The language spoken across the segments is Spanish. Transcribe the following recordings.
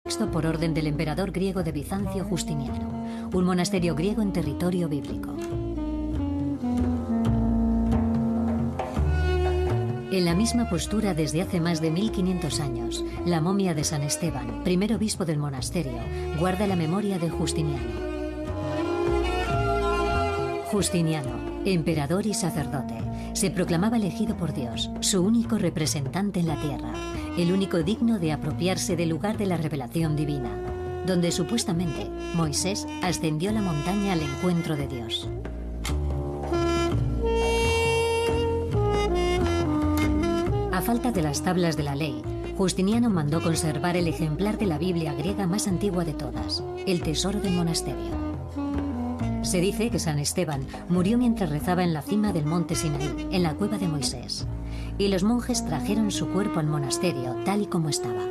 por orden del emperador griego de Bizancio, Justiniano, un monasterio griego en territorio bíblico. En la misma postura desde hace más de 1500 años, la momia de San Esteban, primer obispo del monasterio, guarda la memoria de Justiniano. Justiniano, emperador y sacerdote, se proclamaba elegido por Dios, su único representante en la tierra, el único digno de apropiarse del lugar de la revelación divina, donde supuestamente Moisés ascendió la montaña al encuentro de Dios. A falta de las tablas de la ley, Justiniano mandó conservar el ejemplar de la Biblia griega más antigua de todas, el tesoro del monasterio. Se dice que San Esteban murió mientras rezaba en la cima del monte Sinaí, en la cueva de Moisés, y los monjes trajeron su cuerpo al monasterio tal y como estaba.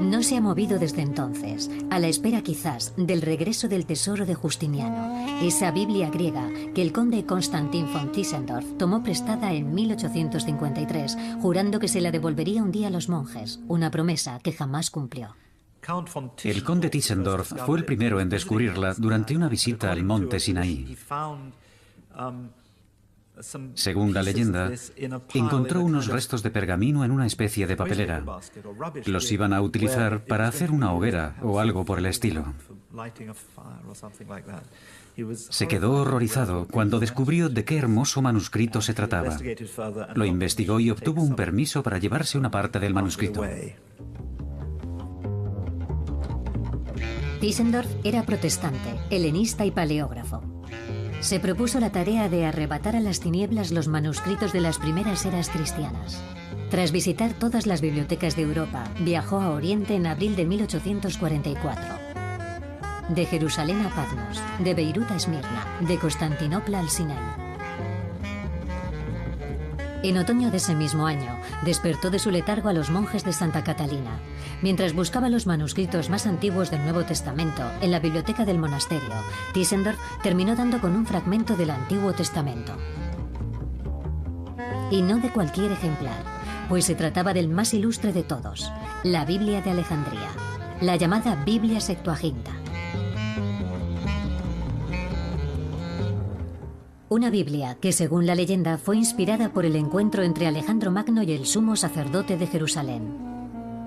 No se ha movido desde entonces, a la espera quizás del regreso del tesoro de Justiniano, esa Biblia griega que el conde Constantin von Tischendorf tomó prestada en 1853, jurando que se la devolvería un día a los monjes, una promesa que jamás cumplió. El conde Tischendorf fue el primero en descubrirla durante una visita al monte Sinaí. Según la leyenda, encontró unos restos de pergamino en una especie de papelera. Los iban a utilizar para hacer una hoguera o algo por el estilo. Se quedó horrorizado cuando descubrió de qué hermoso manuscrito se trataba. Lo investigó y obtuvo un permiso para llevarse una parte del manuscrito. Tischendorf era protestante, helenista y paleógrafo. Se propuso la tarea de arrebatar a las tinieblas los manuscritos de las primeras eras cristianas. Tras visitar todas las bibliotecas de Europa, viajó a Oriente en abril de 1844. De Jerusalén a Patmos, de Beirut a Esmirna, de Constantinopla al Sinaí. En otoño de ese mismo año, despertó de su letargo a los monjes de Santa Catalina. Mientras buscaba los manuscritos más antiguos del Nuevo Testamento en la biblioteca del monasterio, Tischendorf terminó dando con un fragmento del Antiguo Testamento. Y no de cualquier ejemplar, pues se trataba del más ilustre de todos, la Biblia de Alejandría, la llamada Biblia Septuaginta. Una Biblia que, según la leyenda, fue inspirada por el encuentro entre Alejandro Magno y el sumo sacerdote de Jerusalén,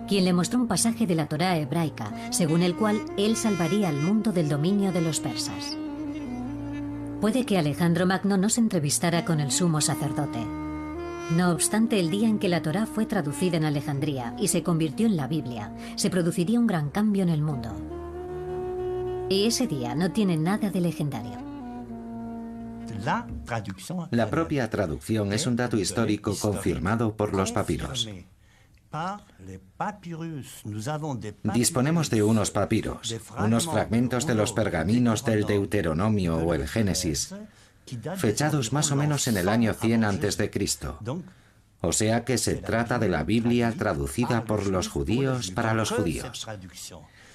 quien le mostró un pasaje de la Torá hebraica, según el cual él salvaría al mundo del dominio de los persas. Puede que Alejandro Magno no se entrevistara con el sumo sacerdote. No obstante, el día en que la Torá fue traducida en Alejandría y se convirtió en la Biblia, se produciría un gran cambio en el mundo. Y ese día no tiene nada de legendario. La propia traducción es un dato histórico confirmado por los papiros. Disponemos de unos papiros, unos fragmentos de los pergaminos del Deuteronomio o el Génesis, fechados más o menos en el año 100 a.C. O sea que se trata de la Biblia traducida por los judíos para los judíos.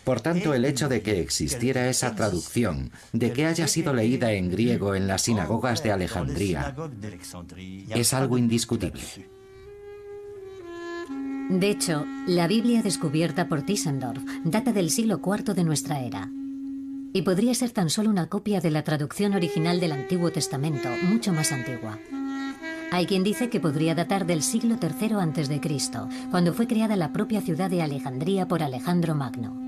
Por tanto, el hecho de que existiera esa traducción, de que haya sido leída en griego en las sinagogas de Alejandría, es algo indiscutible. De hecho, la Biblia descubierta por Tischendorf data del siglo IV de nuestra era, y podría ser tan solo una copia de la traducción original del Antiguo Testamento, mucho más antigua. Hay quien dice que podría datar del siglo III a.C., cuando fue creada la propia ciudad de Alejandría por Alejandro Magno.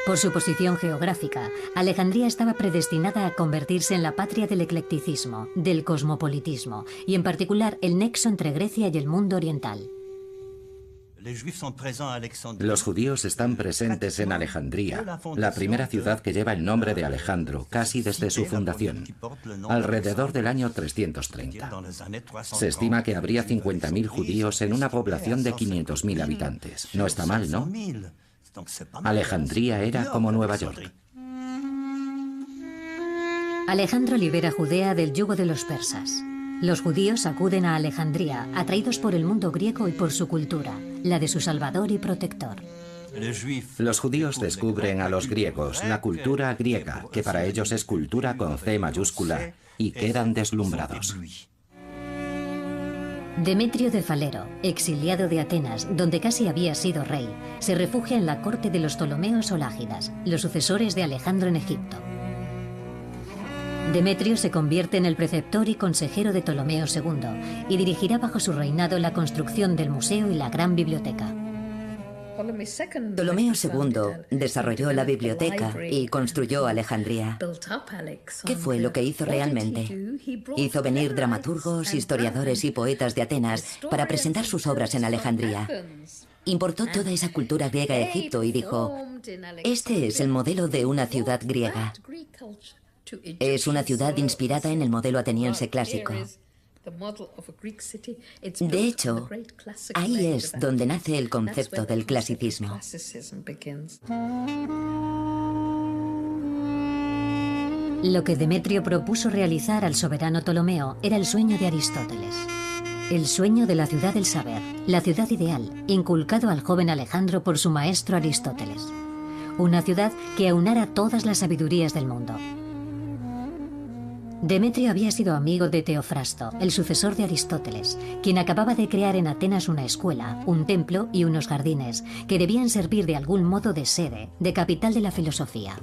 Por su posición geográfica, Alejandría estaba predestinada a convertirse en la patria del eclecticismo, del cosmopolitismo, y en particular el nexo entre Grecia y el mundo oriental. Los judíos están presentes en Alejandría, la primera ciudad que lleva el nombre de Alejandro, casi desde su fundación, alrededor del año 330. Se estima que habría 50.000 judíos en una población de 500.000 habitantes. No está mal, ¿no? Alejandría era como Nueva York. Alejandro libera a Judea del yugo de los persas. Los judíos acuden a Alejandría, atraídos por el mundo griego y por su cultura, la de su salvador y protector. Los judíos descubren a los griegos, la cultura griega, que para ellos es cultura con C mayúscula, y quedan deslumbrados. Demetrio de Falero, exiliado de Atenas, donde casi había sido rey, se refugia en la corte de los Ptolomeos o Lágidas, los sucesores de Alejandro en Egipto. Demetrio se convierte en el preceptor y consejero de Ptolomeo II y dirigirá bajo su reinado la construcción del museo y la gran biblioteca. Ptolomeo II desarrolló la biblioteca y construyó Alejandría. ¿Qué fue lo que hizo realmente? Hizo venir dramaturgos, historiadores y poetas de Atenas para presentar sus obras en Alejandría. Importó toda esa cultura griega a Egipto y dijo: este es el modelo de una ciudad griega. Es una ciudad inspirada en el modelo ateniense clásico. De hecho, ahí es donde nace el concepto del clasicismo. Lo que Demetrio propuso realizar al soberano Ptolomeo era el sueño de Aristóteles. El sueño de la ciudad del saber, la ciudad ideal, inculcado al joven Alejandro por su maestro Aristóteles. Una ciudad que aunara todas las sabidurías del mundo. Demetrio había sido amigo de Teofrasto, el sucesor de Aristóteles, quien acababa de crear en Atenas una escuela, un templo y unos jardines, que debían servir de algún modo de sede, de capital de la filosofía.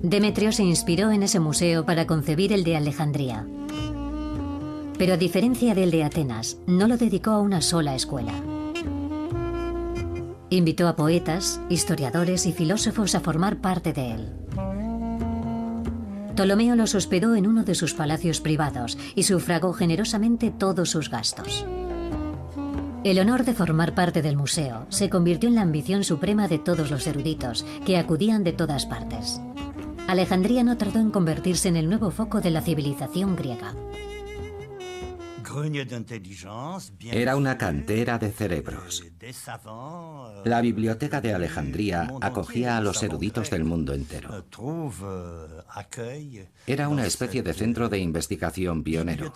Demetrio se inspiró en ese museo para concebir el de Alejandría. Pero a diferencia del de Atenas, no lo dedicó a una sola escuela. Invitó a poetas, historiadores y filósofos a formar parte de él. Ptolomeo los hospedó en uno de sus palacios privados y sufragó generosamente todos sus gastos. El honor de formar parte del museo se convirtió en la ambición suprema de todos los eruditos, que acudían de todas partes. Alejandría no tardó en convertirse en el nuevo foco de la civilización griega. Era una cantera de cerebros. La biblioteca de Alejandría acogía a los eruditos del mundo entero. Era una especie de centro de investigación pionero,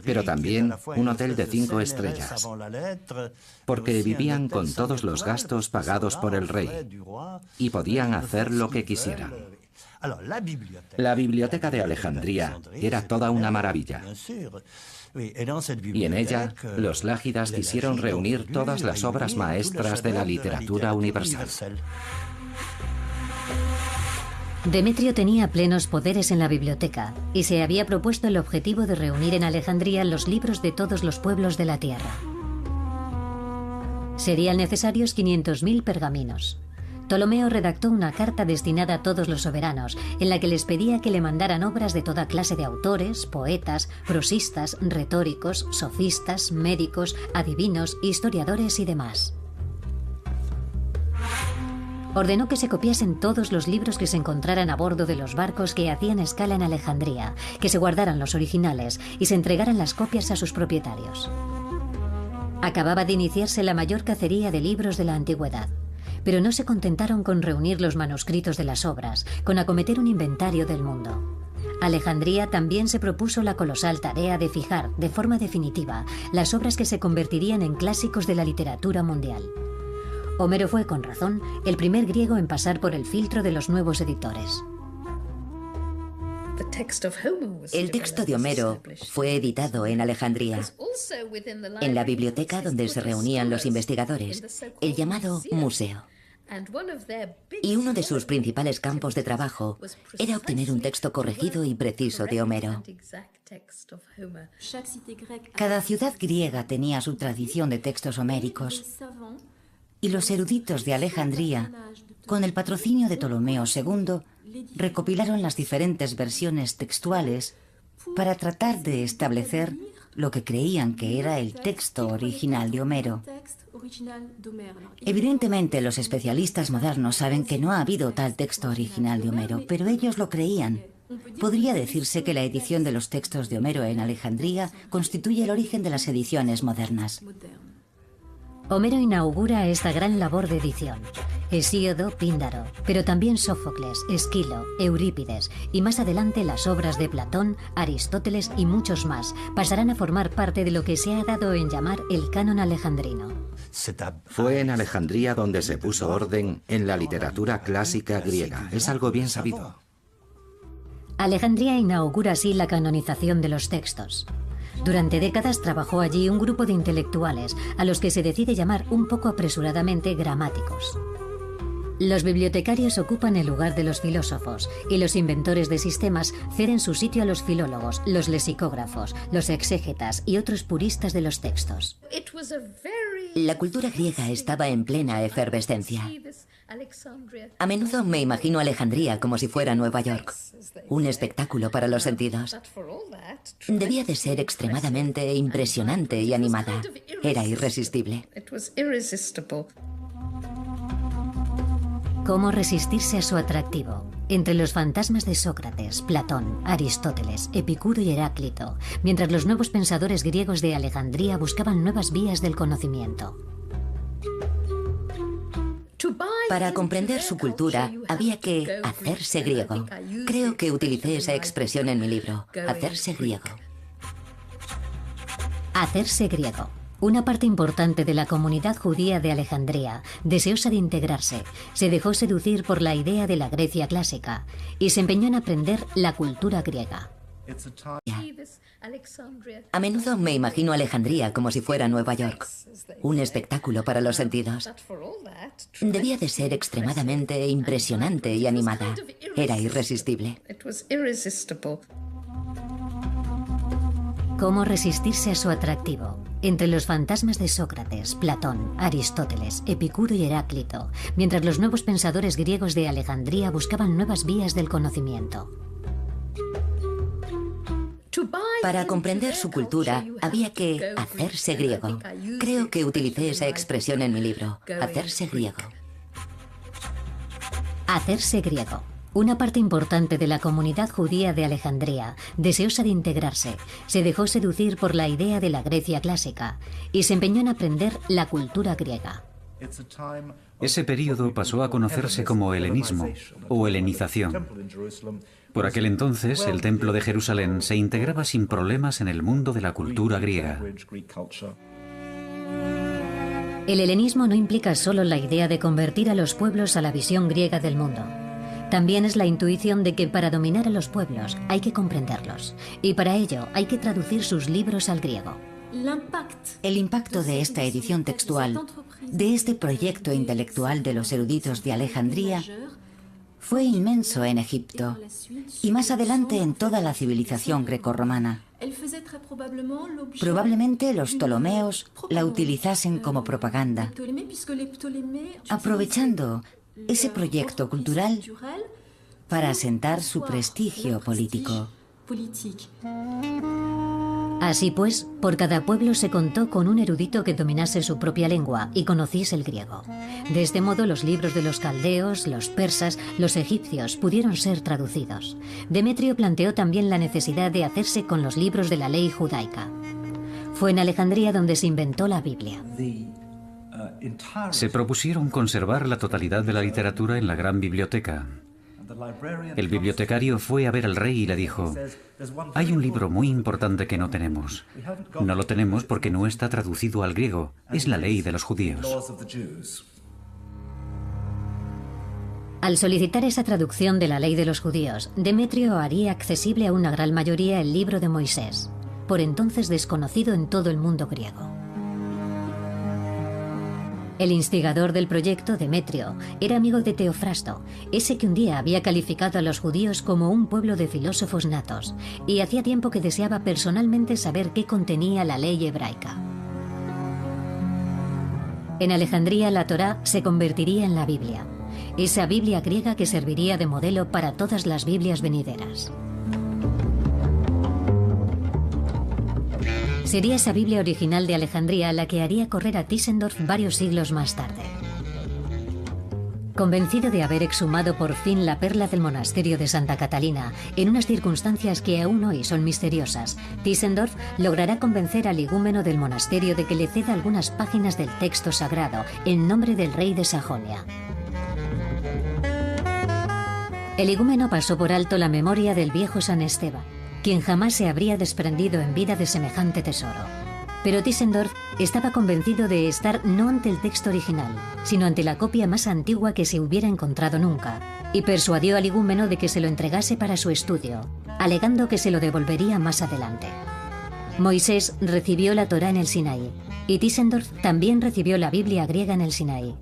pero también un hotel de 5 estrellas, porque vivían con todos los gastos pagados por el rey y podían hacer lo que quisieran. La biblioteca de Alejandría era toda una maravilla. Y en ella, los lágidas quisieron reunir todas las obras maestras de la literatura universal. Demetrio tenía plenos poderes en la biblioteca y se había propuesto el objetivo de reunir en Alejandría los libros de todos los pueblos de la tierra. Serían necesarios 500.000 pergaminos. Ptolomeo redactó una carta destinada a todos los soberanos, en la que les pedía que le mandaran obras de toda clase de autores, poetas, prosistas, retóricos, sofistas, médicos, adivinos, historiadores y demás. Ordenó que se copiasen todos los libros que se encontraran a bordo de los barcos que hacían escala en Alejandría, que se guardaran los originales y se entregaran las copias a sus propietarios. Acababa de iniciarse la mayor cacería de libros de la antigüedad. Pero no se contentaron con reunir los manuscritos de las obras, con acometer un inventario del mundo. Alejandría también se propuso la colosal tarea de fijar, de forma definitiva, las obras que se convertirían en clásicos de la literatura mundial. Homero fue, con razón, el primer griego en pasar por el filtro de los nuevos editores. El texto de Homero fue editado en Alejandría, en la biblioteca donde se reunían los investigadores, el llamado museo. Y uno de sus principales campos de trabajo era obtener un texto corregido y preciso de Homero. Cada ciudad griega tenía su tradición de textos homéricos, y los eruditos de Alejandría, con el patrocinio de Ptolomeo II, recopilaron las diferentes versiones textuales para tratar de establecer lo que creían que era el texto original de Homero. Evidentemente, los especialistas modernos saben que no ha habido tal texto original de Homero, pero ellos lo creían. Podría decirse que la edición de los textos de Homero en Alejandría constituye el origen de las ediciones modernas. Homero inaugura esta gran labor de edición. Hesíodo, Píndaro, pero también Sófocles, Esquilo, Eurípides y más adelante las obras de Platón, Aristóteles y muchos más pasarán a formar parte de lo que se ha dado en llamar el canon alejandrino. Fue en Alejandría donde se puso orden en la literatura clásica griega. Es algo bien sabido. Alejandría inaugura así la canonización de los textos. Durante décadas trabajó allí un grupo de intelectuales, a los que se decide llamar un poco apresuradamente gramáticos. Los bibliotecarios ocupan el lugar de los filósofos y los inventores de sistemas ceden su sitio a los filólogos, los lexicógrafos, los exégetas y otros puristas de los textos. La cultura griega estaba en plena efervescencia. A menudo me imagino Alejandría como si fuera Nueva York, un espectáculo para los sentidos. Debía de ser extremadamente impresionante y animada. Era irresistible. ¿Cómo resistirse a su atractivo? Entre los fantasmas de Sócrates, Platón, Aristóteles, Epicuro y Heráclito, mientras los nuevos pensadores griegos de Alejandría buscaban nuevas vías del conocimiento. Para comprender su cultura, había que hacerse griego. Creo que utilicé esa expresión en mi libro, hacerse griego. Hacerse griego. Una parte importante de la comunidad judía de Alejandría, deseosa de integrarse, se dejó seducir por la idea de la Grecia clásica y se empeñó en aprender la cultura griega. A menudo me imagino Alejandría como si fuera Nueva York, un espectáculo para los sentidos. Debía de ser extremadamente impresionante y animada. Era irresistible. ¿Cómo resistirse a su atractivo? Entre los fantasmas de Sócrates, Platón, Aristóteles, Epicuro y Heráclito, mientras los nuevos pensadores griegos de Alejandría buscaban nuevas vías del conocimiento. Para comprender su cultura, había que hacerse griego. Creo que utilicé esa expresión en mi libro, hacerse griego. Hacerse griego. Una parte importante de la comunidad judía de Alejandría, deseosa de integrarse, se dejó seducir por la idea de la Grecia clásica y se empeñó en aprender la cultura griega. Ese período pasó a conocerse como helenismo o helenización. Por aquel entonces, el Templo de Jerusalén se integraba sin problemas en el mundo de la cultura griega. El helenismo no implica solo la idea de convertir a los pueblos a la visión griega del mundo. También es la intuición de que para dominar a los pueblos hay que comprenderlos, y para ello hay que traducir sus libros al griego. El impacto de esta edición textual, de este proyecto intelectual de los eruditos de Alejandría, fue inmenso en Egipto y más adelante en toda la civilización grecorromana. Probablemente los Ptolomeos la utilizasen como propaganda, aprovechando ese proyecto cultural para asentar su prestigio político. Así pues, por cada pueblo se contó con un erudito que dominase su propia lengua y conociese el griego. De este modo, los libros de los caldeos, los persas, los egipcios pudieron ser traducidos. Demetrio planteó también la necesidad de hacerse con los libros de la ley judaica. Fue en Alejandría donde se inventó la Biblia. Se propusieron conservar la totalidad de la literatura en la gran biblioteca. El bibliotecario fue a ver al rey y le dijo: hay un libro muy importante que no tenemos. No lo tenemos porque no está traducido al griego. Es la ley de los judíos. Al solicitar esa traducción de la ley de los judíos, Demetrio haría accesible a una gran mayoría el libro de Moisés, por entonces desconocido en todo el mundo griego. El instigador del proyecto, Demetrio, era amigo de Teofrasto, ese que un día había calificado a los judíos como un pueblo de filósofos natos, y hacía tiempo que deseaba personalmente saber qué contenía la ley hebraica. En Alejandría, la Torá se convertiría en la Biblia, esa Biblia griega que serviría de modelo para todas las Biblias venideras. Sería esa Biblia original de Alejandría la que haría correr a Tischendorf varios siglos más tarde. Convencido de haber exhumado por fin la perla del monasterio de Santa Catalina, en unas circunstancias que aún hoy son misteriosas, Tischendorf logrará convencer al igúmeno del monasterio de que le ceda algunas páginas del texto sagrado en nombre del rey de Sajonia. El igúmeno pasó por alto la memoria del viejo San Esteban, quien jamás se habría desprendido en vida de semejante tesoro. Pero Tischendorf estaba convencido de estar no ante el texto original, sino ante la copia más antigua que se hubiera encontrado nunca, y persuadió al igúmeno de que se lo entregase para su estudio, alegando que se lo devolvería más adelante. Moisés recibió la Torá en el Sinaí, y Tischendorf también recibió la Biblia griega en el Sinaí.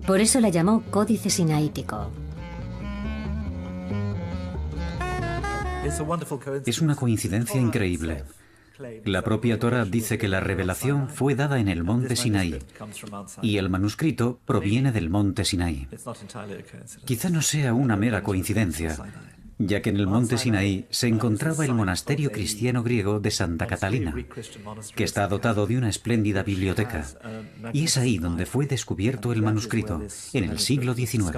Por eso la llamó Códice Sinaítico. Es una coincidencia increíble. La propia Torá dice que la revelación fue dada en el monte Sinaí y el manuscrito proviene del monte Sinaí. Quizá no sea una mera coincidencia, ya que en el monte Sinaí se encontraba el monasterio cristiano griego de Santa Catalina, que está dotado de una espléndida biblioteca, y es ahí donde fue descubierto el manuscrito, en el siglo XIX.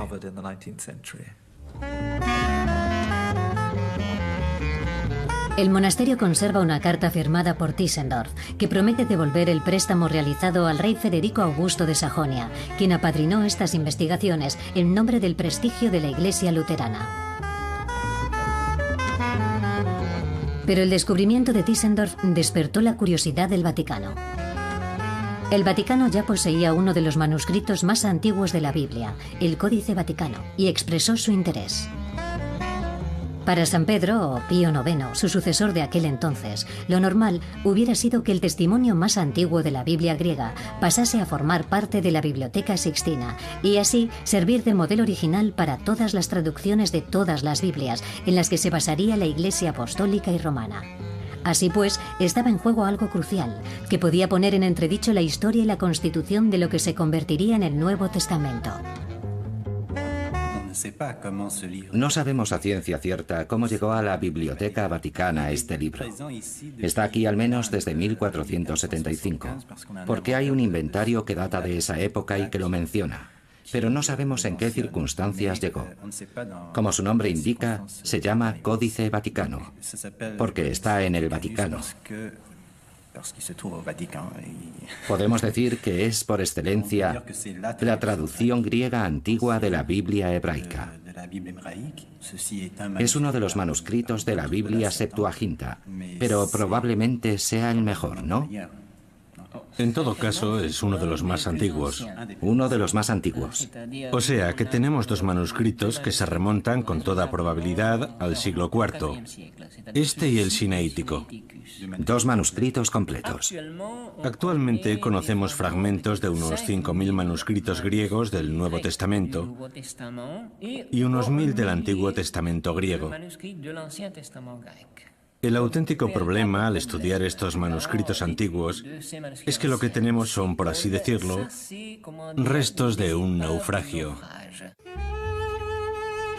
El monasterio conserva una carta firmada por Tischendorf, que promete devolver el préstamo realizado al rey Federico Augusto de Sajonia, quien apadrinó estas investigaciones en nombre del prestigio de la Iglesia luterana. Pero el descubrimiento de Tischendorf despertó la curiosidad del Vaticano. El Vaticano ya poseía uno de los manuscritos más antiguos de la Biblia, el Códice Vaticano, y expresó su interés. Para San Pedro, o Pío IX, su sucesor de aquel entonces, lo normal hubiera sido que el testimonio más antiguo de la Biblia griega pasase a formar parte de la Biblioteca Sixtina y así servir de modelo original para todas las traducciones de todas las Biblias en las que se basaría la Iglesia Apostólica y Romana. Así pues, estaba en juego algo crucial, que podía poner en entredicho la historia y la constitución de lo que se convertiría en el Nuevo Testamento. No sabemos a ciencia cierta cómo llegó a la Biblioteca Vaticana este libro. Está aquí al menos desde 1475, porque hay un inventario que data de esa época y que lo menciona, pero no sabemos en qué circunstancias llegó. Como su nombre indica, se llama Códice Vaticano, porque está en el Vaticano. Podemos decir que es, por excelencia, la traducción griega antigua de la Biblia hebraica. Es uno de los manuscritos de la Biblia Septuaginta, pero probablemente sea el mejor, ¿no? En todo caso, es uno de los más antiguos. Uno de los más antiguos. O sea, que tenemos dos manuscritos que se remontan con toda probabilidad al siglo IV. Este y el Sinaítico. Dos manuscritos completos. Actualmente conocemos fragmentos de unos 5.000 manuscritos griegos del Nuevo Testamento y unos 1.000 del Antiguo Testamento griego. El auténtico problema al estudiar estos manuscritos antiguos es que lo que tenemos son, por así decirlo, restos de un naufragio.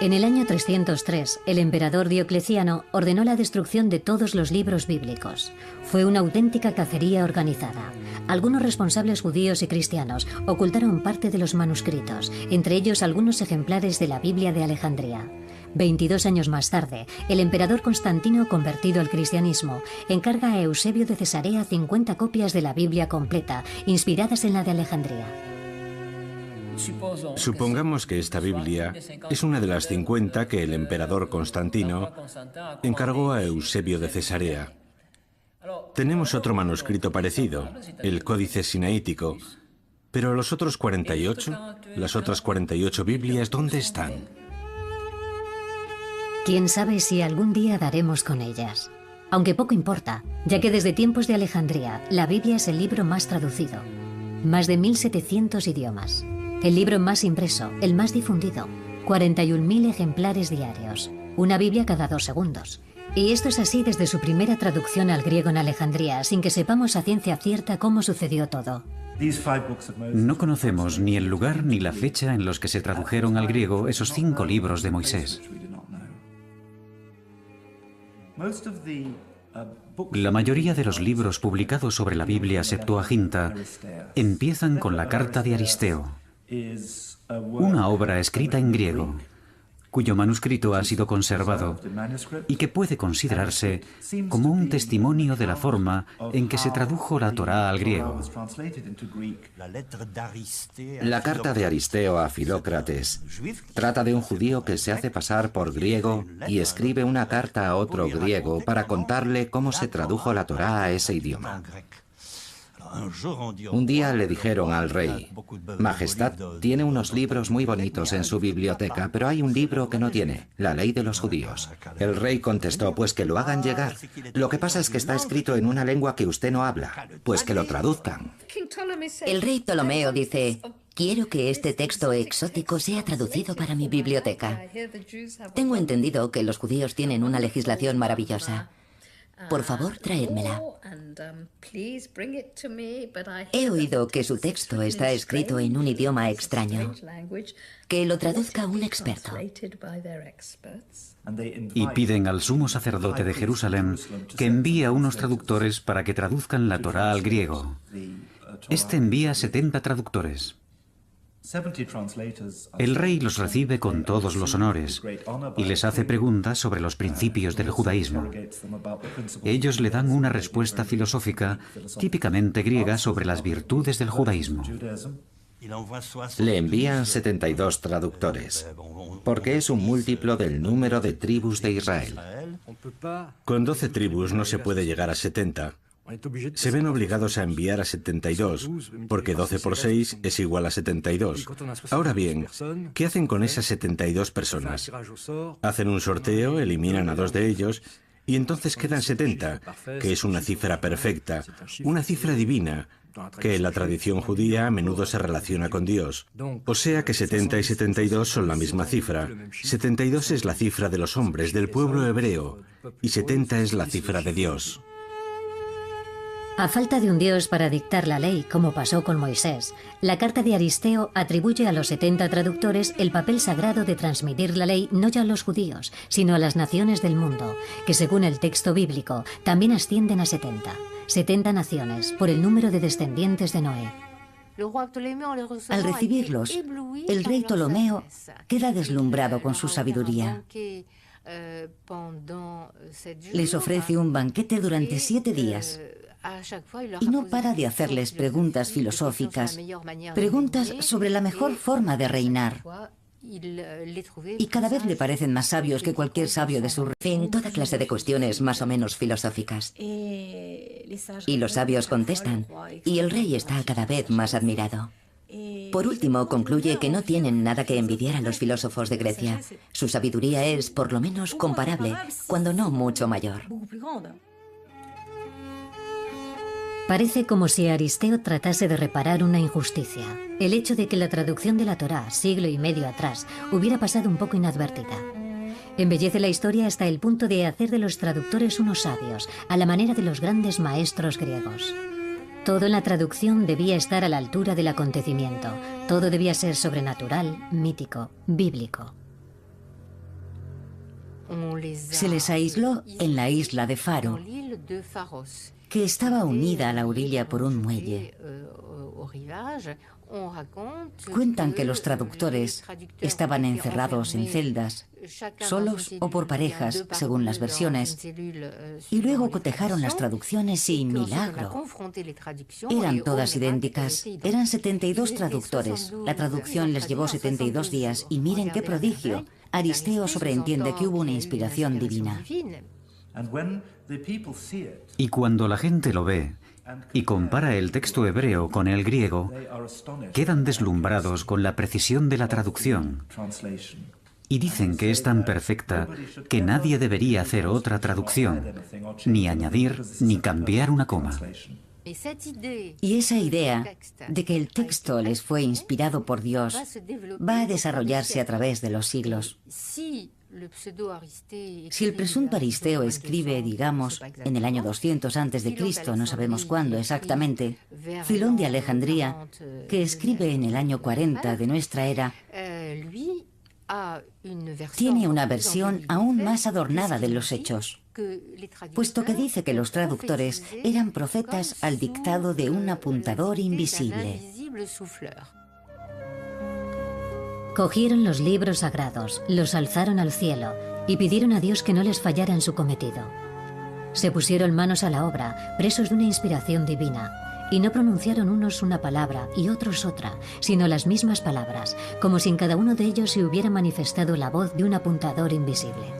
En el año 303, el emperador Diocleciano ordenó la destrucción de todos los libros bíblicos. Fue una auténtica cacería organizada. Algunos responsables judíos y cristianos ocultaron parte de los manuscritos, entre ellos algunos ejemplares de la Biblia de Alejandría. 22 años más tarde, el emperador Constantino, convertido al cristianismo, encarga a Eusebio de Cesarea 50 copias de la Biblia completa, inspiradas en la de Alejandría. Supongamos que esta Biblia es una de las 50 que el emperador Constantino encargó a Eusebio de Cesarea. Tenemos otro manuscrito parecido, el Códice Sinaítico, pero los otros 48, las otras 48 Biblias, ¿dónde están? Quién sabe si algún día daremos con ellas. Aunque poco importa, ya que desde tiempos de Alejandría, la Biblia es el libro más traducido. Más de 1.700 idiomas. El libro más impreso, el más difundido. 41.000 ejemplares diarios. Una Biblia cada 2 segundos. Y esto es así desde su primera traducción al griego en Alejandría, sin que sepamos a ciencia cierta cómo sucedió todo. No conocemos ni el lugar ni la fecha en los que se tradujeron al griego esos 5 libros de Moisés. La mayoría de los libros publicados sobre la Biblia Septuaginta empiezan con la carta de Aristeo, una obra escrita en griego, cuyo manuscrito ha sido conservado y que puede considerarse como un testimonio de la forma en que se tradujo la Torá al griego. La carta de Aristeo a Filócrates trata de un judío que se hace pasar por griego y escribe una carta a otro griego para contarle cómo se tradujo la Torá a ese idioma. Un día le dijeron al rey: Majestad, tiene unos libros muy bonitos en su biblioteca, pero hay un libro que no tiene, la ley de los judíos. El rey contestó: pues que lo hagan llegar. Lo que pasa es que está escrito en una lengua que usted no habla, pues que lo traduzcan. El rey Ptolomeo dice: quiero que este texto exótico sea traducido para mi biblioteca. Tengo entendido que los judíos tienen una legislación maravillosa. Por favor, traédmela. He oído que su texto está escrito en un idioma extraño. Que lo traduzca un experto. Y piden al sumo sacerdote de Jerusalén que envíe a unos traductores para que traduzcan la Torá al griego. Este envía 70 traductores. El rey los recibe con todos los honores y les hace preguntas sobre los principios del judaísmo. Ellos le dan una respuesta filosófica típicamente griega sobre las virtudes del judaísmo. Le envían 72 traductores, porque es un múltiplo del número de tribus de Israel. Con 12 tribus no se puede llegar a 70. Se ven obligados a enviar a 72, porque 12 por 6 es igual a 72. Ahora bien, ¿qué hacen con esas 72 personas? Hacen un sorteo, eliminan a 2 de ellos, y entonces quedan 70, que es una cifra perfecta, una cifra divina, que en la tradición judía a menudo se relaciona con Dios. O sea que 70 y 72 son la misma cifra. 72 es la cifra de los hombres, del pueblo hebreo, y 70 es la cifra de Dios. A falta de un dios para dictar la ley, como pasó con Moisés, la carta de Aristeo atribuye a los 70 traductores el papel sagrado de transmitir la ley no ya a los judíos, sino a las naciones del mundo, que según el texto bíblico también ascienden a 70. 70 naciones, por el número de descendientes de Noé. Al recibirlos, el rey Ptolomeo queda deslumbrado con su sabiduría. Les ofrece un banquete durante 7 días. Y no para de hacerles preguntas filosóficas, preguntas sobre la mejor forma de reinar. Y cada vez le parecen más sabios que cualquier sabio de su En fin, toda clase de cuestiones más o menos filosóficas. Y los sabios contestan, y el rey está cada vez más admirado. Por último, concluye que no tienen nada que envidiar a los filósofos de Grecia. Su sabiduría es, por lo menos, comparable, cuando no mucho mayor. Parece como si Aristeo tratase de reparar una injusticia. El hecho de que la traducción de la Torá, siglo y medio atrás, hubiera pasado un poco inadvertida. Embellece la historia hasta el punto de hacer de los traductores unos sabios, a la manera de los grandes maestros griegos. Todo en la traducción debía estar a la altura del acontecimiento. Todo debía ser sobrenatural, mítico, bíblico. Se les aisló en la isla de Faro, que estaba unida a la orilla por un muelle. Cuentan que los traductores estaban encerrados en celdas, solos o por parejas, según las versiones, y luego cotejaron las traducciones y ¡milagro! Eran todas idénticas. Eran 72 traductores. La traducción les llevó 72 días y miren qué prodigio. Aristeo sobreentiende que hubo una inspiración divina. Y cuando la gente lo ve y compara el texto hebreo con el griego, quedan deslumbrados con la precisión de la traducción y dicen que es tan perfecta que nadie debería hacer otra traducción, ni añadir ni cambiar una coma. Y esa idea de que el texto les fue inspirado por Dios va a desarrollarse a través de los siglos. Si el presunto Aristeo escribe, digamos, en el año 200 a.C., no sabemos cuándo exactamente, Filón de Alejandría, que escribe en el año 40 de nuestra era, tiene una versión aún más adornada de los hechos, puesto que dice que los traductores eran profetas al dictado de un apuntador invisible. Cogieron los libros sagrados, los alzaron al cielo y pidieron a Dios que no les fallara en su cometido. Se pusieron manos a la obra, presos de una inspiración divina, y no pronunciaron unos una palabra y otros otra, sino las mismas palabras, como si en cada uno de ellos se hubiera manifestado la voz de un apuntador invisible.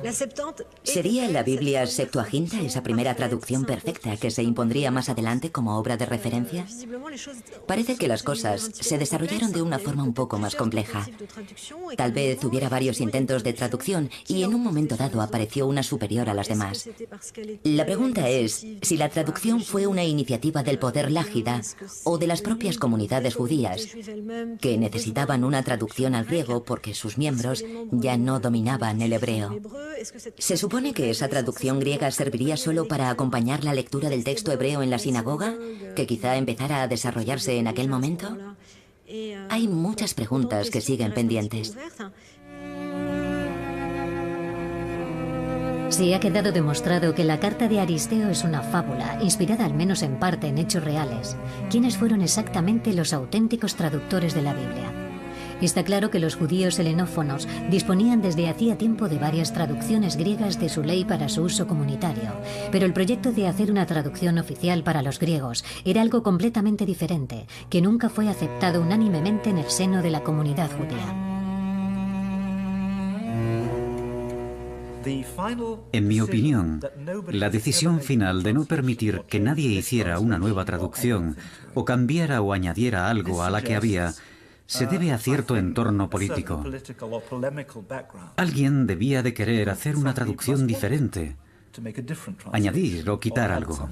¿Sería la Biblia Septuaginta esa primera traducción perfecta que se impondría más adelante como obra de referencia? Parece que las cosas se desarrollaron de una forma un poco más compleja. Tal vez hubiera varios intentos de traducción y en un momento dado apareció una superior a las demás. La pregunta es si la traducción fue una iniciativa del poder lágida o de las propias comunidades judías, que necesitaban una traducción al griego porque sus miembros ya no dominaban el hebreo. ¿Se supone que esa traducción griega serviría solo para acompañar la lectura del texto hebreo en la sinagoga, que quizá empezara a desarrollarse en aquel momento? Hay muchas preguntas que siguen pendientes. Sí ha quedado demostrado que la carta de Aristeo es una fábula, inspirada al menos en parte en hechos reales. ¿Quiénes fueron exactamente los auténticos traductores de la Biblia? Está claro que los judíos helenófonos disponían desde hacía tiempo de varias traducciones griegas de su ley para su uso comunitario, pero el proyecto de hacer una traducción oficial para los griegos era algo completamente diferente, que nunca fue aceptado unánimemente en el seno de la comunidad judía. En mi opinión, la decisión final de no permitir que nadie hiciera una nueva traducción o cambiara o añadiera algo a la que había se debe a cierto entorno político. Alguien debía de querer hacer una traducción diferente, añadir o quitar algo.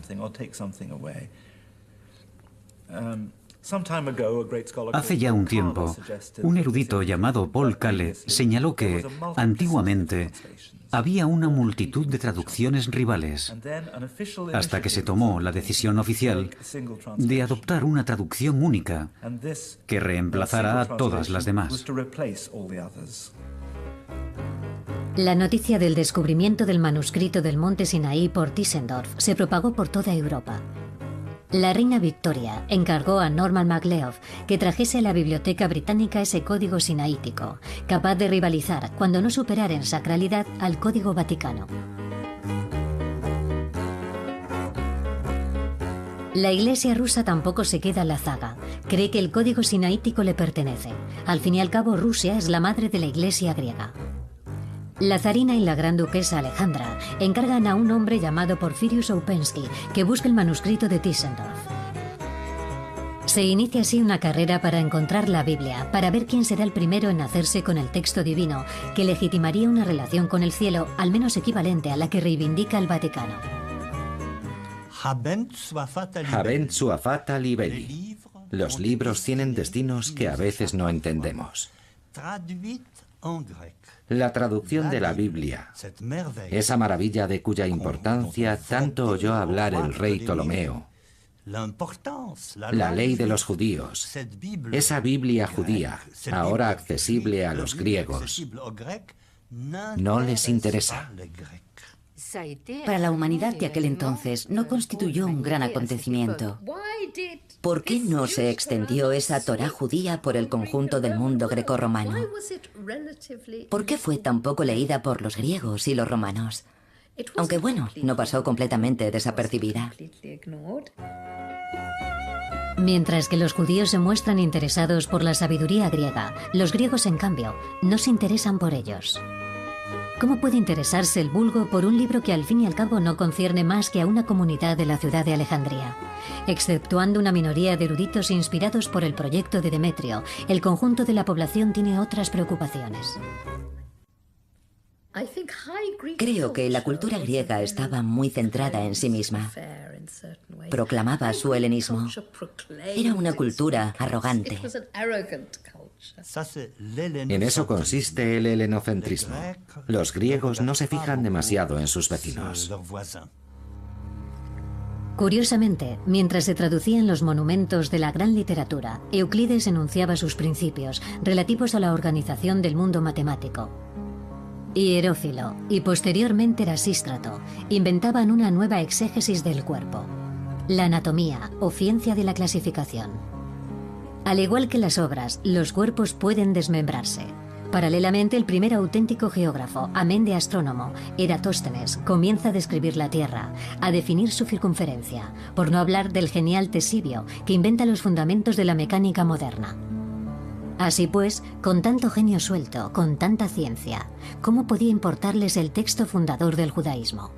Hace ya un tiempo, un erudito llamado Paul Kale señaló que, antiguamente, había una multitud de traducciones rivales, hasta que se tomó la decisión oficial de adoptar una traducción única que reemplazara a todas las demás. La noticia del descubrimiento del manuscrito del Monte Sinaí por Tischendorf se propagó por toda Europa. La reina Victoria encargó a Norman MacLeod que trajese a la Biblioteca Británica ese código sinaítico, capaz de rivalizar, cuando no superar en sacralidad, al Código Vaticano. La Iglesia rusa tampoco se queda a la zaga. Cree que el Código sinaítico le pertenece. Al fin y al cabo, Rusia es la madre de la Iglesia griega. La zarina y la gran duquesa Alejandra encargan a un hombre llamado Porfirius Oupenski que busque el manuscrito de Tischendorf. Se inicia así una carrera para encontrar la Biblia, para ver quién será el primero en hacerse con el texto divino, que legitimaría una relación con el cielo al menos equivalente a la que reivindica el Vaticano. Habent sua fata libelli. Los libros tienen destinos que a veces no entendemos. La traducción de la Biblia, esa maravilla de cuya importancia tanto oyó hablar el rey Ptolomeo, la ley de los judíos, esa Biblia judía, ahora accesible a los griegos, no les interesa. Para la humanidad de aquel entonces no constituyó un gran acontecimiento. ¿Por qué no se extendió esa Torá judía por el conjunto del mundo grecorromano? ¿Por qué fue tan poco leída por los griegos y los romanos? Aunque bueno, no pasó completamente desapercibida. Mientras que los judíos se muestran interesados por la sabiduría griega, los griegos, en cambio, no se interesan por ellos. ¿Cómo puede interesarse el vulgo por un libro que al fin y al cabo no concierne más que a una comunidad de la ciudad de Alejandría? Exceptuando una minoría de eruditos inspirados por el proyecto de Demetrio, el conjunto de la población tiene otras preocupaciones. Creo que la cultura griega estaba muy centrada en sí misma. Proclamaba su helenismo. Era una cultura arrogante. En eso consiste el helenocentrismo. Los griegos no se fijan demasiado en sus vecinos. Curiosamente, mientras se traducían los monumentos de la gran literatura, Euclides enunciaba sus principios relativos a la organización del mundo matemático. Y Herófilo, y posteriormente Erasístrato, inventaban una nueva exégesis del cuerpo, la anatomía o ciencia de la clasificación. Al igual que las obras, los cuerpos pueden desmembrarse. Paralelamente, el primer auténtico geógrafo, amén de astrónomo, Eratóstenes, comienza a describir la Tierra, a definir su circunferencia, por no hablar del genial Ctesibio, que inventa los fundamentos de la mecánica moderna. Así pues, con tanto genio suelto, con tanta ciencia, ¿cómo podía importarles el texto fundador del judaísmo?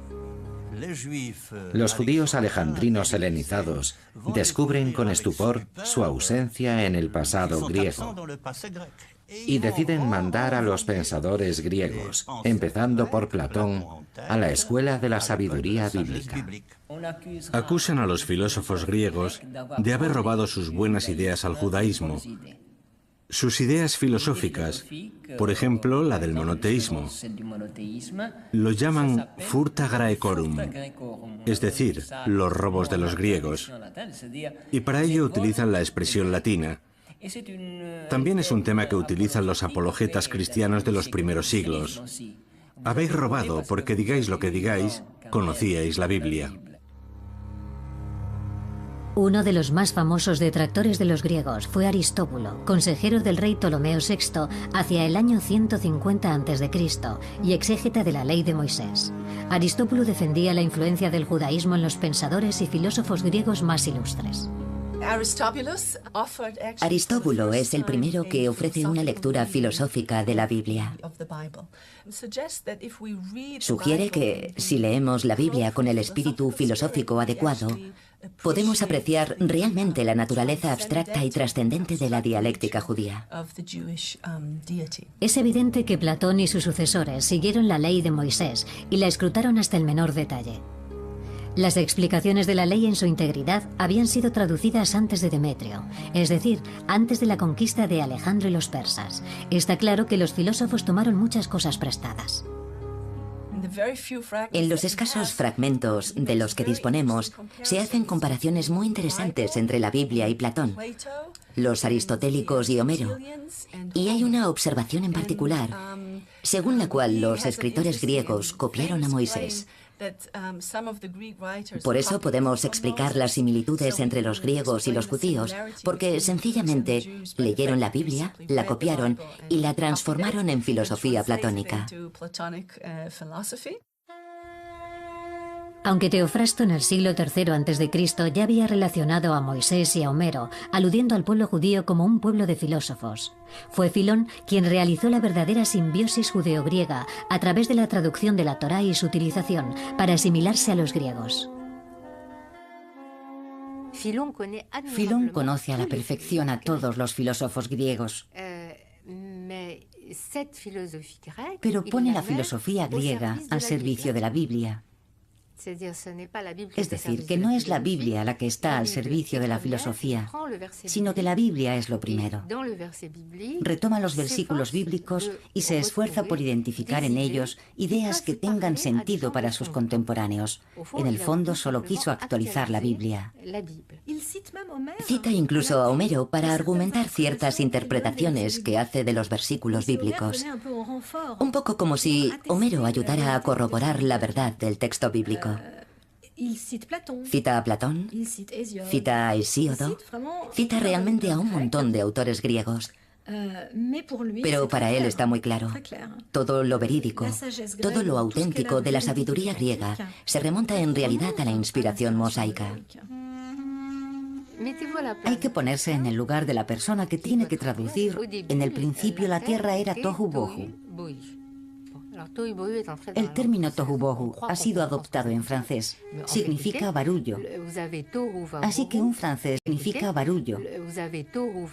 Los judíos alejandrinos helenizados descubren con estupor su ausencia en el pasado griego y deciden mandar a los pensadores griegos, empezando por Platón, a la escuela de la sabiduría bíblica. Acusan a los filósofos griegos de haber robado sus buenas ideas al judaísmo. Sus ideas filosóficas, por ejemplo, la del monoteísmo, lo llaman furta Graecorum, es decir, los robos de los griegos, y para ello utilizan la expresión latina. También es un tema que utilizan los apologetas cristianos de los primeros siglos. Habéis robado, porque digáis lo que digáis, conocíais la Biblia. Uno de los más famosos detractores de los griegos fue Aristóbulo, consejero del rey Ptolomeo VI hacia el año 150 a.C. y exégeta de la ley de Moisés. Aristóbulo defendía la influencia del judaísmo en los pensadores y filósofos griegos más ilustres. Aristóbulo es el primero que ofrece una lectura filosófica de la Biblia. Sugiere que, si leemos la Biblia con el espíritu filosófico adecuado, podemos apreciar realmente la naturaleza abstracta y trascendente de la dialéctica judía. Es evidente que Platón y sus sucesores siguieron la ley de Moisés y la escrutaron hasta el menor detalle. Las explicaciones de la ley en su integridad habían sido traducidas antes de Demetrio, es decir, antes de la conquista de Alejandro y los persas. Está claro que los filósofos tomaron muchas cosas prestadas. En los escasos fragmentos de los que disponemos, se hacen comparaciones muy interesantes entre la Biblia y Platón, los aristotélicos y Homero. Y hay una observación en particular, según la cual los escritores griegos copiaron a Moisés. Por eso podemos explicar las similitudes entre los griegos y los judíos, porque sencillamente leyeron la Biblia, la copiaron y la transformaron en filosofía platónica. Aunque Teofrasto en el siglo III a.C. ya había relacionado a Moisés y a Homero, aludiendo al pueblo judío como un pueblo de filósofos, fue Filón quien realizó la verdadera simbiosis judeo-griega a través de la traducción de la Torá y su utilización para asimilarse a los griegos. Filón conoce a la perfección a todos los filósofos griegos, pero pone la filosofía griega al servicio de la Biblia. Es decir, que no es la Biblia la que está al servicio de la filosofía, sino que la Biblia es lo primero. Retoma los versículos bíblicos y se esfuerza por identificar en ellos ideas que tengan sentido para sus contemporáneos. En el fondo solo quiso actualizar la Biblia. Cita incluso a Homero para argumentar ciertas interpretaciones que hace de los versículos bíblicos. Un poco como si Homero ayudara a corroborar la verdad del texto bíblico. Cita a Platón, cita a Hesíodo, cita realmente a un montón de autores griegos. Pero para él está muy claro, todo lo verídico, todo lo auténtico de la sabiduría griega se remonta en realidad a la inspiración mosaica. Hay que ponerse en el lugar de la persona que tiene que traducir. En el principio la tierra era tohu bohu. El término tohu bohu ha sido adoptado en francés. Significa barullo. Así que un francés significa barullo.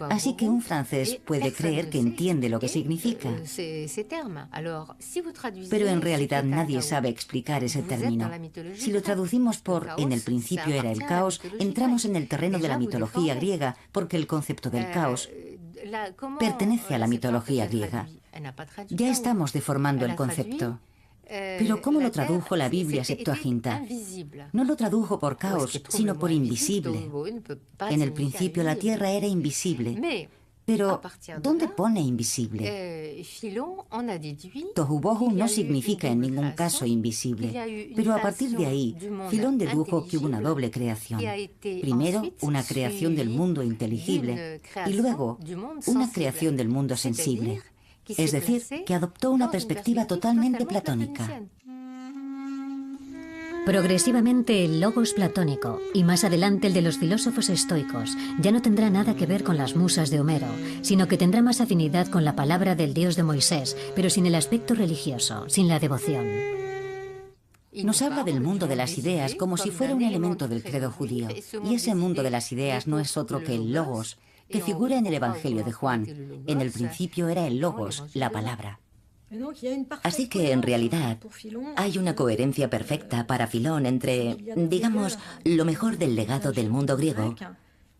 Así que un francés puede creer que entiende lo que significa. Pero en realidad nadie sabe explicar ese término. Si lo traducimos por en el principio era el caos, entramos en el terreno de la mitología griega, porque el concepto del caos pertenece a la mitología griega. Ya estamos deformando el concepto. Pero ¿cómo lo tradujo la Biblia Septuaginta? No lo tradujo por caos, sino por invisible. En el principio la tierra era invisible. Pero, ¿dónde pone invisible? Tohu bohu no significa en ningún caso invisible. Pero a partir de ahí, Filón dedujo que hubo una doble creación. Primero, una creación del mundo inteligible y luego, una creación del mundo sensible. es decir, que adoptó una perspectiva totalmente platónica. Progresivamente el logos platónico, y más adelante el de los filósofos estoicos, ya no tendrá nada que ver con las musas de Homero, sino que tendrá más afinidad con la palabra del Dios de Moisés, pero sin el aspecto religioso, sin la devoción. Nos habla del mundo de las ideas como si fuera un elemento del credo judío, y ese mundo de las ideas no es otro que el logos, que figura en el Evangelio de Juan. En el principio era el logos, la palabra. Así que, en realidad, hay una coherencia perfecta para Filón entre, digamos, lo mejor del legado del mundo griego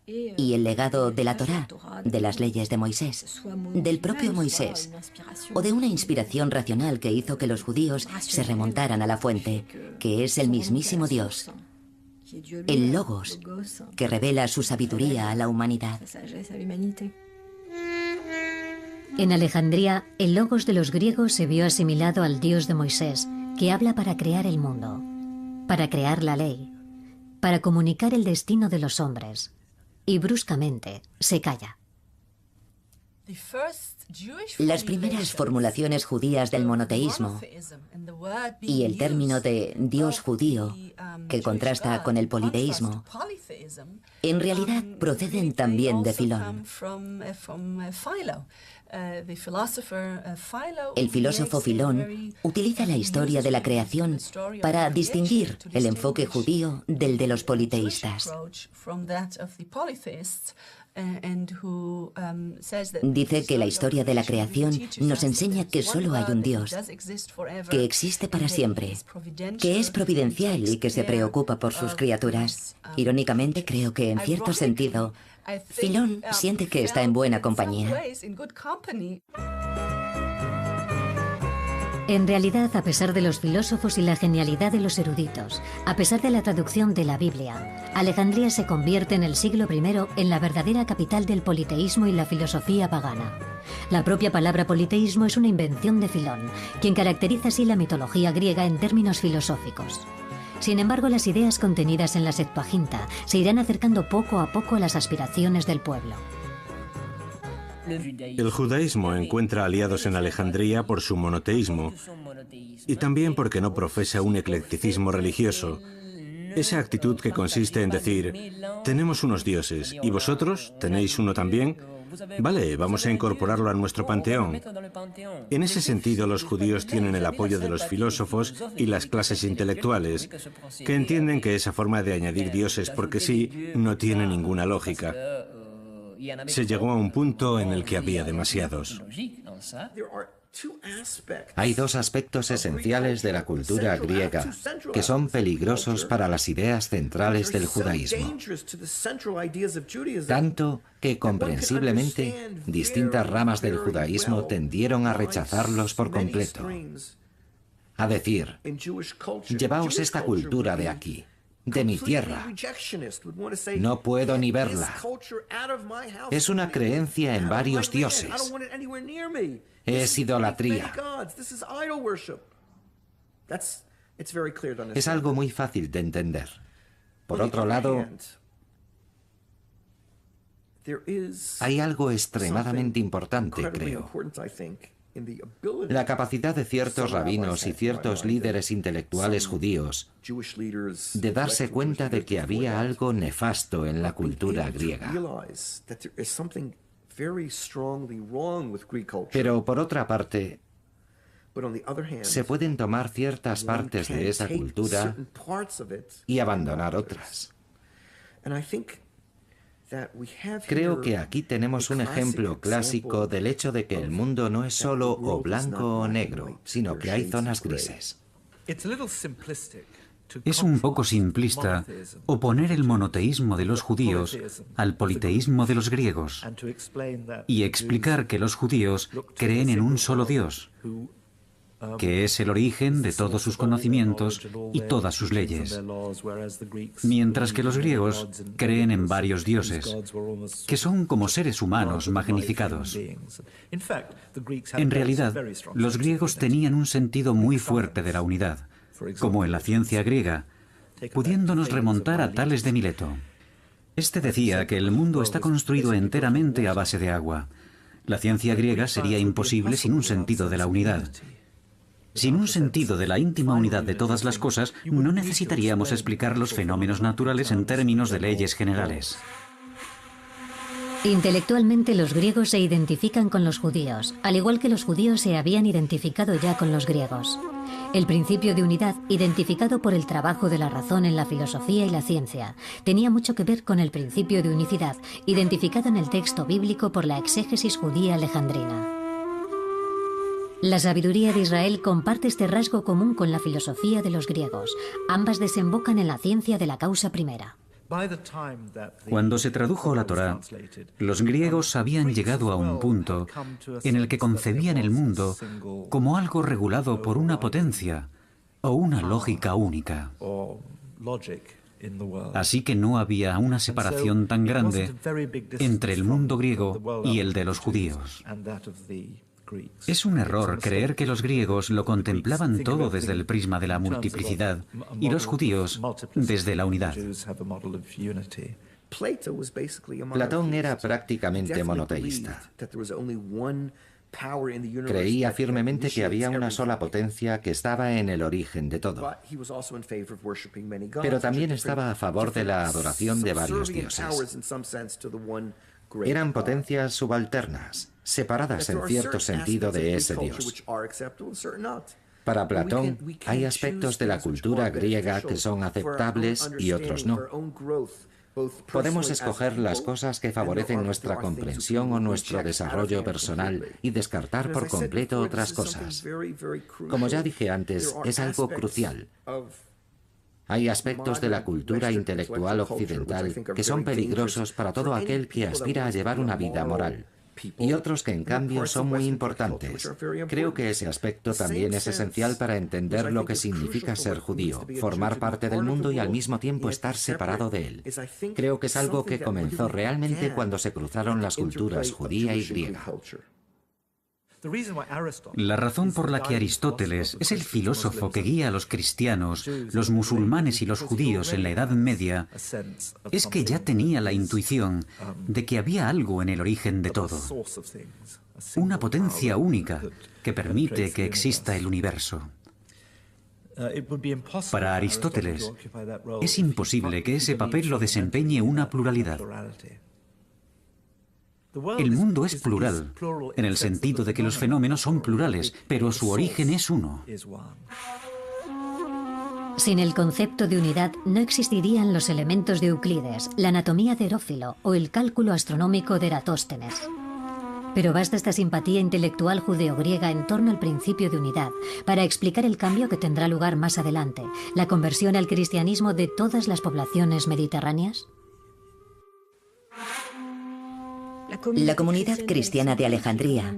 y el legado de la Torá, de las leyes de Moisés, del propio Moisés, o de una inspiración racional que hizo que los judíos se remontaran a la fuente, que es el mismísimo Dios, el Logos, que revela su sabiduría a la humanidad. En Alejandría, el logos de los griegos se vio asimilado al Dios de Moisés, que habla para crear el mundo, para crear la ley, para comunicar el destino de los hombres, y bruscamente se calla. Las primeras formulaciones judías del monoteísmo y el término de Dios judío, que contrasta con el politeísmo, en realidad proceden también de Filón. El filósofo Filón utiliza la historia de la creación para distinguir el enfoque judío del de los politeístas. Dice que la historia de la creación nos enseña que solo hay un Dios, que existe para siempre, que es providencial y que se preocupa por sus criaturas. Irónicamente, creo que en cierto sentido, Filón siente que está en buena compañía. En realidad, a pesar de los filósofos y la genialidad de los eruditos, a pesar de la traducción de la Biblia, Alejandría se convierte en el siglo I en la verdadera capital del politeísmo y la filosofía pagana. La propia palabra politeísmo es una invención de Filón, quien caracteriza así la mitología griega en términos filosóficos. Sin embargo, las ideas contenidas en la Septuaginta se irán acercando poco a poco a las aspiraciones del pueblo. El judaísmo encuentra aliados en Alejandría por su monoteísmo y también porque no profesa un eclecticismo religioso. Esa actitud que consiste en decir, tenemos unos dioses y vosotros tenéis uno también. Vale, vamos a incorporarlo a nuestro panteón. En ese sentido, los judíos tienen el apoyo de los filósofos y las clases intelectuales, que entienden que esa forma de añadir dioses porque sí no tiene ninguna lógica. Se llegó a un punto en el que había demasiados. Hay dos aspectos esenciales de la cultura griega que son peligrosos para las ideas centrales del judaísmo, tanto que comprensiblemente distintas ramas del judaísmo tendieron a rechazarlos por completo. A decir, llevaos esta cultura de aquí, de mi tierra. No puedo ni verla. Es una creencia en varios dioses. Es idolatría. Es algo muy fácil de entender. Por otro lado, hay algo extremadamente importante, creo. La capacidad de ciertos rabinos y ciertos líderes intelectuales judíos de darse cuenta de que había algo nefasto en la cultura griega. Pero por otra parte, se pueden tomar ciertas partes de esa cultura y abandonar otras. Creo que aquí tenemos un ejemplo clásico del hecho de que el mundo no es solo o blanco o negro, sino que hay zonas grises. Es un poco simplista oponer el monoteísmo de los judíos al politeísmo de los griegos y explicar que los judíos creen en un solo Dios, que es el origen de todos sus conocimientos y todas sus leyes, mientras que los griegos creen en varios dioses, que son como seres humanos magnificados. En realidad, los griegos tenían un sentido muy fuerte de la unidad, como en la ciencia griega, pudiéndonos remontar a Tales de Mileto. Este decía que el mundo está construido enteramente a base de agua, La ciencia griega sería imposible sin un sentido de la unidad. Sin un sentido de la íntima unidad de todas las cosas, no necesitaríamos explicar los fenómenos naturales en términos de leyes generales. Intelectualmente los griegos se identifican con los judíos, al igual que los judíos se habían identificado ya con los griegos. El principio de unidad, identificado por el trabajo de la razón en la filosofía y la ciencia, tenía mucho que ver con el principio de unicidad, identificado en el texto bíblico por la exégesis judía alejandrina. La sabiduría de Israel comparte este rasgo común con la filosofía de los griegos. Ambas desembocan en la ciencia de la causa primera. Cuando se tradujo la Torá, los griegos habían llegado a un punto en el que concebían el mundo como algo regulado por una potencia o una lógica única. Así que no había una separación tan grande entre el mundo griego y el de los judíos. Es un error creer que los griegos lo contemplaban todo desde el prisma de la multiplicidad y los judíos desde la unidad. Platón era prácticamente monoteísta. Creía firmemente que había una sola potencia que estaba en el origen de todo. Pero también estaba a favor de la adoración de varios dioses. Eran potencias subalternas, separadas en cierto sentido de ese dios. Para Platón, hay aspectos de la cultura griega que son aceptables y otros no. Podemos escoger las cosas que favorecen nuestra comprensión o nuestro desarrollo personal y descartar por completo otras cosas. Como ya dije antes, es algo crucial. Hay aspectos de la cultura intelectual occidental que son peligrosos para todo aquel que aspira a llevar una vida moral, y otros que en cambio son muy importantes. Creo que ese aspecto también es esencial para entender lo que significa ser judío, formar parte del mundo y al mismo tiempo estar separado de él. Creo que es algo que comenzó realmente cuando se cruzaron las culturas judía y griega. La razón por la que Aristóteles es el filósofo que guía a los cristianos, los musulmanes y los judíos en la Edad Media es que ya tenía la intuición de que había algo en el origen de todo, una potencia única que permite que exista el universo. Para Aristóteles es imposible que ese papel lo desempeñe una pluralidad. El mundo es plural, en el sentido de que los fenómenos son plurales, pero su origen es uno. Sin el concepto de unidad no existirían los elementos de Euclides, la anatomía de Herófilo o el cálculo astronómico de Eratóstenes. Pero basta esta simpatía intelectual judeo-griega en torno al principio de unidad para explicar el cambio que tendrá lugar más adelante, la conversión al cristianismo de todas las poblaciones mediterráneas. La comunidad cristiana de Alejandría,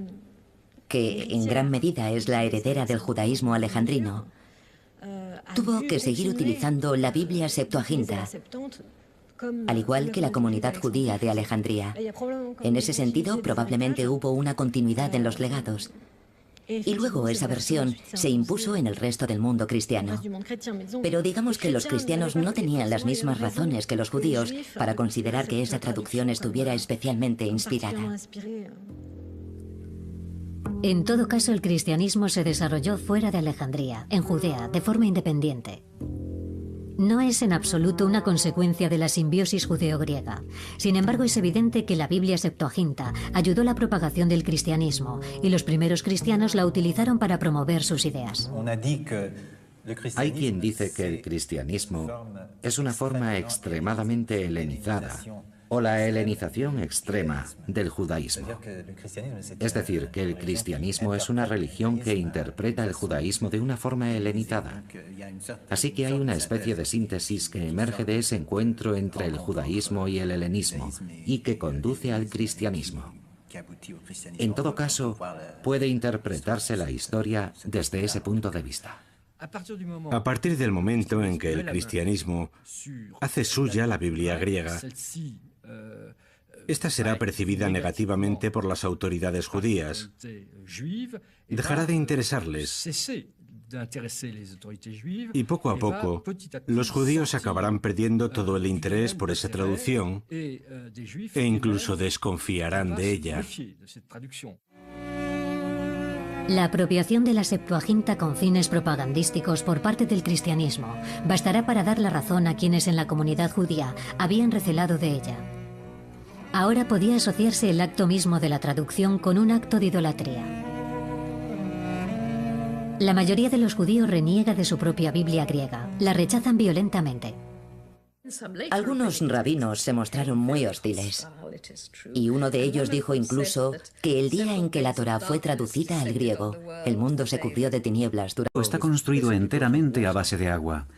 que en gran medida es la heredera del judaísmo alejandrino, tuvo que seguir utilizando la Biblia Septuaginta, al igual que la comunidad judía de Alejandría. En ese sentido, probablemente hubo una continuidad en los legados. Y luego esa versión se impuso en el resto del mundo cristiano. Pero digamos que los cristianos no tenían las mismas razones que los judíos para considerar que esa traducción estuviera especialmente inspirada. En todo caso, el cristianismo se desarrolló fuera de Alejandría, en Judea, de forma independiente. No es en absoluto una consecuencia de la simbiosis judeo-griega. Sin embargo, es evidente que la Biblia Septuaginta ayudó a la propagación del cristianismo y los primeros cristianos la utilizaron para promover sus ideas. Hay quien dice que el cristianismo es una forma extremadamente helenizada o la helenización extrema del judaísmo. Es decir, que el cristianismo es una religión que interpreta el judaísmo de una forma helenizada. Así que hay una especie de síntesis que emerge de ese encuentro entre el judaísmo y el helenismo y que conduce al cristianismo. En todo caso, puede interpretarse la historia desde ese punto de vista. A partir del momento en que el cristianismo hace suya la Biblia griega, esta será percibida negativamente por las autoridades judías. Dejará de interesarles Y poco a poco, los judíos acabarán perdiendo todo el interés por esa traducción e incluso desconfiarán de ella. La apropiación de la Septuaginta con fines propagandísticos por parte del cristianismo bastará para dar la razón a quienes en la comunidad judía habían recelado de ella. Ahora podía asociarse el acto mismo de la traducción con un acto de idolatría. La mayoría de los judíos reniega de su propia Biblia griega, la rechazan violentamente. Algunos rabinos se mostraron muy hostiles, y uno de ellos dijo incluso que el día en que la Torá fue traducida al griego, el mundo se cubrió de tinieblas. Está construido enteramente a base de agua.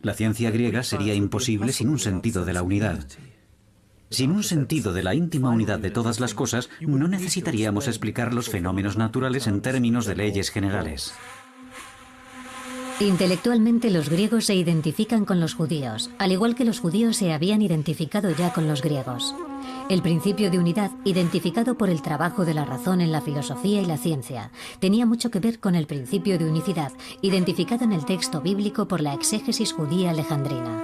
La ciencia griega sería imposible sin un sentido de la unidad. Sin un sentido de la íntima unidad de todas las cosas, no necesitaríamos explicar los fenómenos naturales en términos de leyes generales. Intelectualmente los griegos se identifican con los judíos, al igual que los judíos se habían identificado ya con los griegos. El principio de unidad, identificado por el trabajo de la razón en la filosofía y la ciencia, tenía mucho que ver con el principio de unicidad, identificado en el texto bíblico por la exégesis judía alejandrina.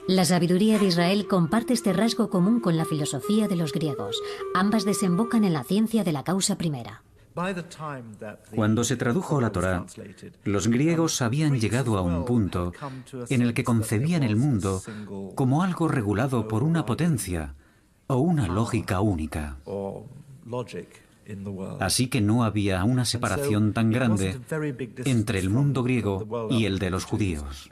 La sabiduría de Israel comparte este rasgo común con la filosofía de los griegos. Ambas desembocan en la ciencia de la causa primera. Cuando se tradujo la Torá, los griegos habían llegado a un punto en el que concebían el mundo como algo regulado por una potencia o una lógica única. Así que no había una separación tan grande entre el mundo griego y el de los judíos.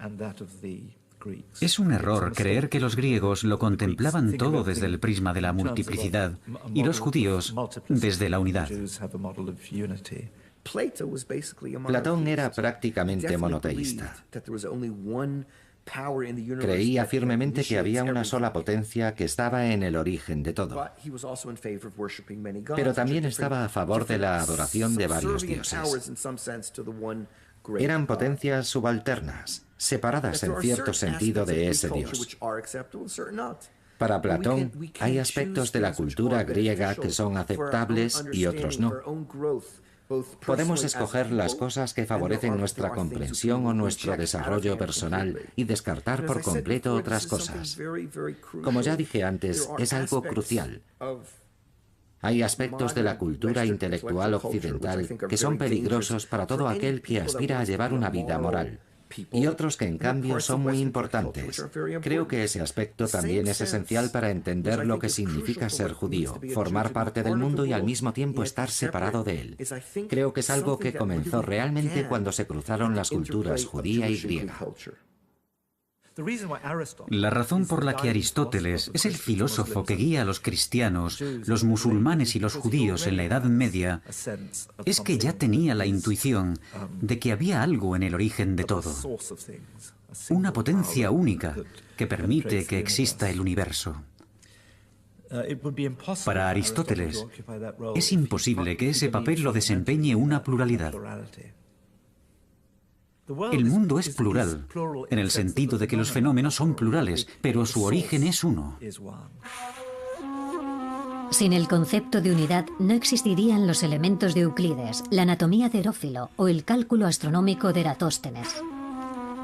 Es un error creer que los griegos lo contemplaban todo desde el prisma de la multiplicidad y los judíos desde la unidad. Platón era prácticamente monoteísta. Creía firmemente que había una sola potencia que estaba en el origen de todo. Pero también estaba a favor de la adoración de varios dioses. Eran potencias subalternas, separadas en cierto sentido de ese dios. Para Platón, hay aspectos de la cultura griega que son aceptables y otros no. Podemos escoger las cosas que favorecen nuestra comprensión o nuestro desarrollo personal y descartar por completo otras cosas. Como ya dije antes, es algo crucial. Hay aspectos de la cultura intelectual occidental que son peligrosos para todo aquel que aspira a llevar una vida moral, y otros que en cambio son muy importantes. Creo que ese aspecto también es esencial para entender lo que significa ser judío, formar parte del mundo y al mismo tiempo estar separado de él. Creo que es algo que comenzó realmente cuando se cruzaron las culturas judía y griega. La razón por la que Aristóteles es el filósofo que guía a los cristianos, los musulmanes y los judíos en la Edad Media es que ya tenía la intuición de que había algo en el origen de todo, una potencia única que permite que exista el universo. Para Aristóteles es imposible que ese papel lo desempeñe una pluralidad. El mundo es plural, en el sentido de que los fenómenos son plurales, pero su origen es uno. Sin el concepto de unidad no existirían los elementos de Euclides, la anatomía de Herófilo o el cálculo astronómico de Eratóstenes.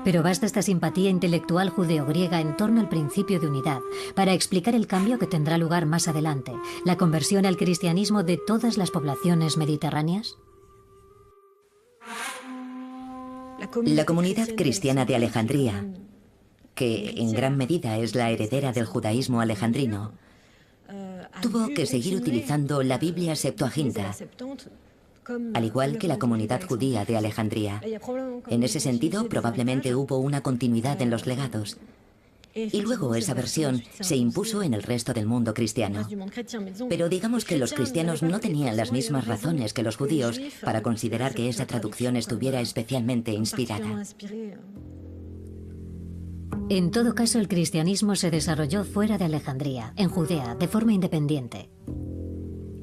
Pero basta esta simpatía intelectual judeo-griega en torno al principio de unidad para explicar el cambio que tendrá lugar más adelante, la conversión al cristianismo de todas las poblaciones mediterráneas. La comunidad cristiana de Alejandría, que en gran medida es la heredera del judaísmo alejandrino, tuvo que seguir utilizando la Biblia Septuaginta, al igual que la comunidad judía de Alejandría. En ese sentido, probablemente hubo una continuidad en los legados. Y luego esa versión se impuso en el resto del mundo cristiano. Pero digamos que los cristianos no tenían las mismas razones que los judíos para considerar que esa traducción estuviera especialmente inspirada. En todo caso, el cristianismo se desarrolló fuera de Alejandría, en Judea, de forma independiente.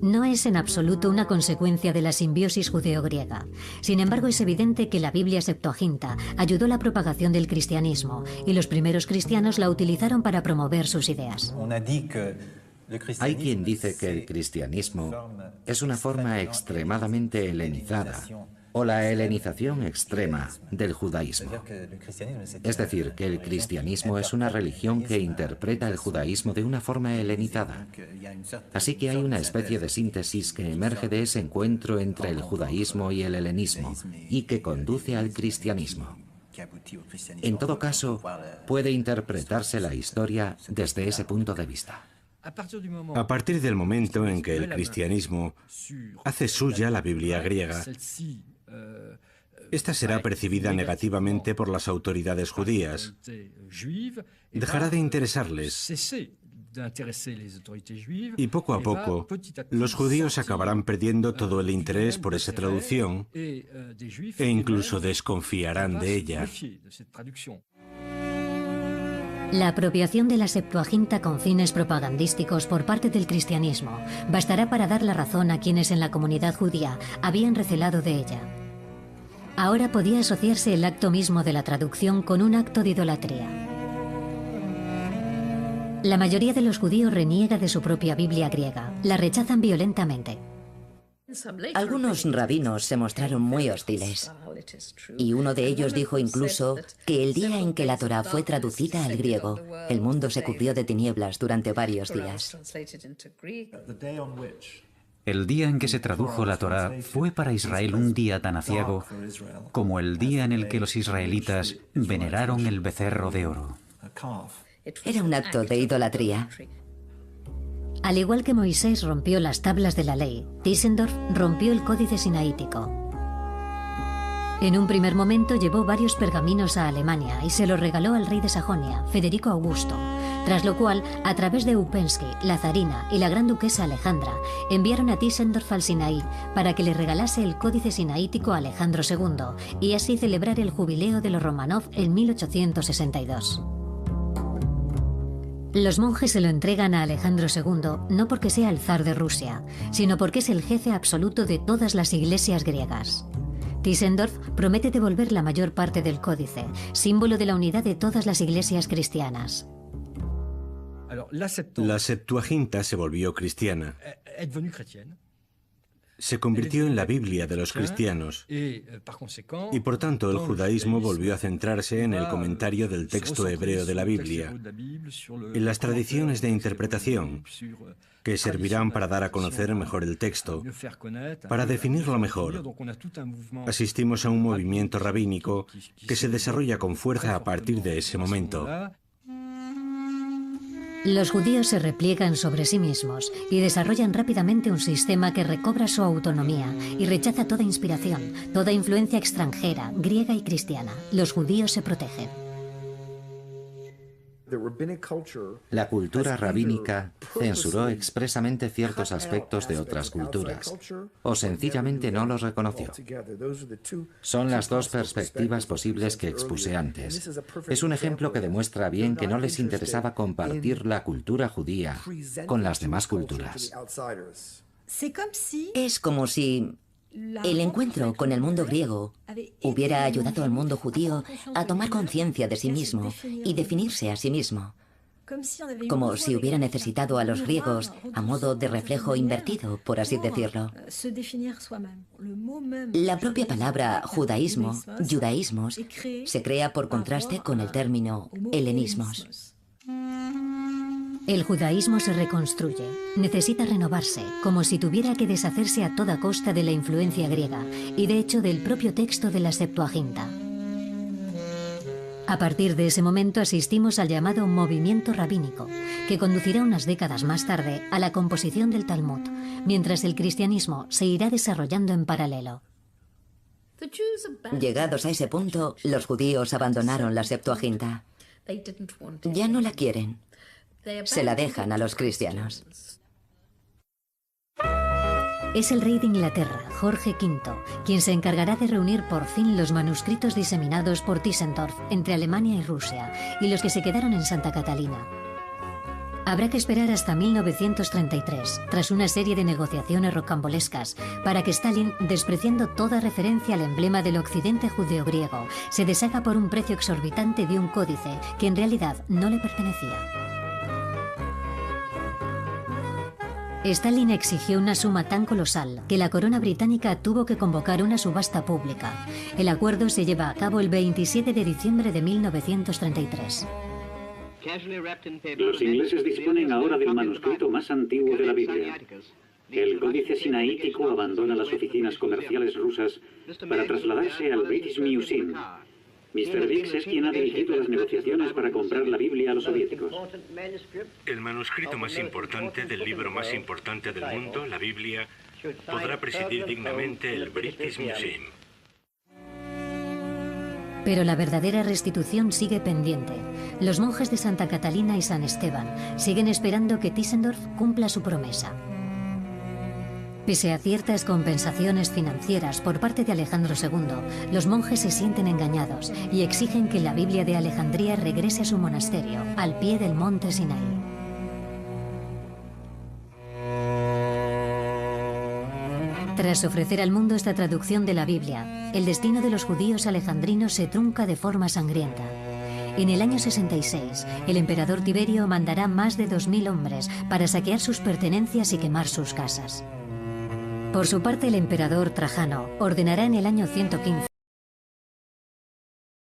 No es en absoluto una consecuencia de la simbiosis judeo-griega. Sin embargo, es evidente que la Biblia Septuaginta ayudó a la propagación del cristianismo y los primeros cristianos la utilizaron para promover sus ideas. Hay quien dice que el cristianismo es una forma extremadamente helenizada o la helenización extrema del judaísmo. Es decir, que el cristianismo es una religión que interpreta el judaísmo de una forma helenizada. Así que hay una especie de síntesis que emerge de ese encuentro entre el judaísmo y el helenismo y que conduce al cristianismo. En todo caso, puede interpretarse la historia desde ese punto de vista. A partir del momento en que el cristianismo hace suya la Biblia griega, esta será percibida negativamente por las autoridades judías. Dejará de interesarles. Y poco a poco, los judíos acabarán perdiendo todo el interés por esa traducción e incluso desconfiarán de ella. La apropiación de la Septuaginta con fines propagandísticos por parte del cristianismo bastará para dar la razón a quienes en la comunidad judía habían recelado de ella. Ahora podía asociarse el acto mismo de la traducción con un acto de idolatría. La mayoría de los judíos reniega de su propia Biblia griega, la rechazan violentamente. Algunos rabinos se mostraron muy hostiles, y uno de ellos dijo incluso que el día en que la Torá fue traducida al griego, el mundo se cubrió de tinieblas durante varios días. El día en que se tradujo la Torá fue para Israel un día tan aciago como el día en el que los israelitas veneraron el becerro de oro. Era un acto de idolatría. Al igual que Moisés rompió las tablas de la ley, Tischendorf rompió el códice sinaítico. En un primer momento llevó varios pergaminos a Alemania y se los regaló al rey de Sajonia, Federico Augusto, tras lo cual, a través de Upensky, la zarina y la gran duquesa Alejandra, enviaron a Tischendorf al Sinaí para que le regalase el códice sinaítico a Alejandro II y así celebrar el jubileo de los Romanov en 1862. Los monjes se lo entregan a Alejandro II no porque sea el zar de Rusia, sino porque es el jefe absoluto de todas las iglesias griegas. Tischendorf promete devolver la mayor parte del códice, símbolo de la unidad de todas las iglesias cristianas. La Septuaginta se volvió cristiana. Se convirtió en la Biblia de los cristianos y por tanto el judaísmo volvió a centrarse en el comentario del texto hebreo de la Biblia, en las tradiciones de interpretación que servirán para dar a conocer mejor el texto, para definirlo mejor. Asistimos a un movimiento rabínico que se desarrolla con fuerza a partir de ese momento. Los judíos se repliegan sobre sí mismos y desarrollan rápidamente un sistema que recobra su autonomía y rechaza toda inspiración, toda influencia extranjera, griega y cristiana. Los judíos se protegen. La cultura rabínica censuró expresamente ciertos aspectos de otras culturas, o sencillamente no los reconoció. Son las dos perspectivas posibles que expuse antes. Es un ejemplo que demuestra bien que no les interesaba compartir la cultura judía con las demás culturas. Es como si el encuentro con el mundo griego hubiera ayudado al mundo judío a tomar conciencia de sí mismo y definirse a sí mismo, como si hubiera necesitado a los griegos a modo de reflejo invertido, por así decirlo. La propia palabra judaísmo, judaísmos, se crea por contraste con el término helenismos. El judaísmo se reconstruye, necesita renovarse, como si tuviera que deshacerse a toda costa de la influencia griega y de hecho del propio texto de la Septuaginta. A partir de ese momento asistimos al llamado movimiento rabínico, que conducirá unas décadas más tarde a la composición del Talmud, mientras el cristianismo se irá desarrollando en paralelo. Llegados a ese punto, los judíos abandonaron la Septuaginta. Ya no la quieren. Se la dejan a los cristianos. Es el rey de Inglaterra, Jorge V, quien se encargará de reunir por fin los manuscritos diseminados por Tischendorf entre Alemania y Rusia y los que se quedaron en Santa Catalina. Habrá que esperar hasta 1933, tras una serie de negociaciones rocambolescas, para que Stalin, despreciando toda referencia al emblema del occidente judeo-griego, se deshaga por un precio exorbitante de un códice que en realidad no le pertenecía. Stalin exigió una suma tan colosal que la corona británica tuvo que convocar una subasta pública. El acuerdo se lleva a cabo el 27 de diciembre de 1933. Los ingleses disponen ahora del manuscrito más antiguo de la Biblia. El códice sinaítico abandona las oficinas comerciales rusas para trasladarse al British Museum. Mr. Biggs es quien ha dirigido las negociaciones para comprar la Biblia a los soviéticos. El manuscrito más importante del libro más importante del mundo, la Biblia, podrá presidir dignamente el British Museum. Pero la verdadera restitución sigue pendiente. Los monjes de Santa Catalina y San Esteban siguen esperando que Tischendorf cumpla su promesa. Pese a ciertas compensaciones financieras por parte de Alejandro II, los monjes se sienten engañados y exigen que la Biblia de Alejandría regrese a su monasterio, al pie del monte Sinaí. Tras ofrecer al mundo esta traducción de la Biblia, el destino de los judíos alejandrinos se trunca de forma sangrienta. En el año 66, el emperador Tiberio mandará más de 2000 hombres para saquear sus pertenencias y quemar sus casas. Por su parte, el emperador Trajano ordenará en el año 115